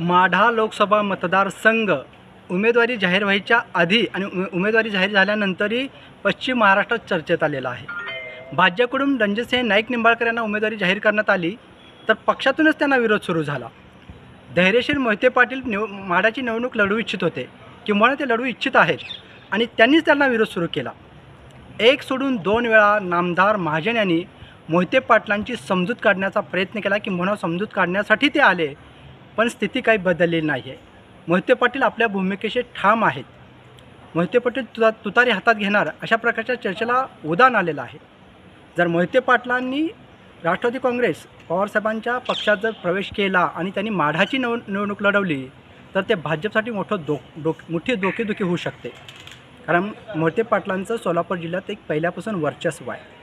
माढा लोकसभा मतदारसंघ उमेदवारी जाहीर व्हायच्या आधी आणि उमेदवारी जाहीर झाल्यानंतरही पश्चिम महाराष्ट्रात चर्चेत आलेला आहे। भाजपकडून रणजितसिंह नाईक निंबाळकर यांना उमेदवारी जाहीर करण्यात आली तर पक्षातूनच त्यांना विरोध सुरू झाला। धैर्यशील मोहिते पाटील माढाची निवडणूक लढवू इच्छित होते किंवा ते लढवू इच्छित आहेत आणि त्यांनीच त्यांना विरोध सुरू केला। एक सोडून दोन वेळा नामदार महाजन यांनी मोहिते पाटलांची समजूत काढण्याचा प्रयत्न केला किंवा समजूत काढण्यासाठी ते आले, पण स्थिती काही बदललेली नाही आहे। मोहिते पाटील आपल्या भूमिकेशी ठाम आहेत। मोहिते पाटील तुतारी हातात घेणार अशा प्रकारच्या चर्चेला उधाण आलेलं आहे। जर मोहिते पाटलांनी राष्ट्रवादी काँग्रेस पवारसाहेबांच्या पक्षात जर प्रवेश केला आणि त्यांनी माढाची निवडणूक लढवली तर ते भाजपसाठी मोठी डोकेदुखी होऊ शकते। कारण मोहिते पाटलांचं सोलापूर जिल्ह्यात एक पहिल्यापासून वर्चस्व आहे।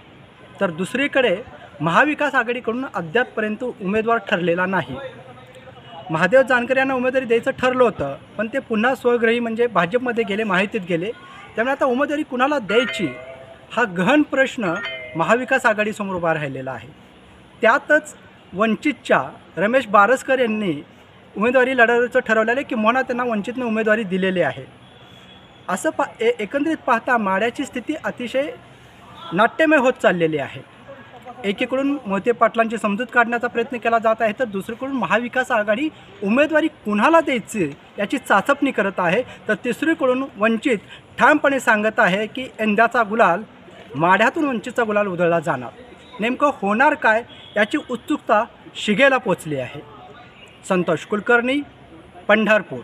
तर दुसरीकडे महाविकास आघाडीकडून अद्यापपर्यंत उमेदवार ठरलेला नाही। महादेव जानकर यांना उमेदवारी द्यायचं ठरलं होतं, पण ते पुन्हा स्वग्रही म्हणजे भाजपमध्ये गेले, महायुतीत गेले। त्यामुळे आता उमेदवारी कुणाला द्यायची हा गहन प्रश्न महाविकास आघाडीसमोर उभा राहिलेला आहे। त्यातच वंचितच्या रमेश बारसकर यांनी उमेदवारी लढवायचं ठरवलेलं किंवा त्यांना वंचितने उमेदवारी दिलेली आहे। असं एकंदरीत पाहता माढ्याची स्थिती अतिशय नाट्यमय होत चाललेली आहे। एकीकडून मोहिते पाटलांची समजूत काढण्याचा प्रयत्न केला जात आहे, तर दुसरीकडून महाविकास आघाडी उमेदवारी कुणाला द्यायची याची चाचपणी करत आहे। तर तिसरीकडून वंचित ठामपणे सांगत आहे की यंदाचा गुलाल माढ्यातून वंचितचा गुलाल उधळला जाणार। नेमकं होणार काय याची उत्सुकता शिगेला पोचली आहे। संतोष कुलकर्णी, पंढरपूर।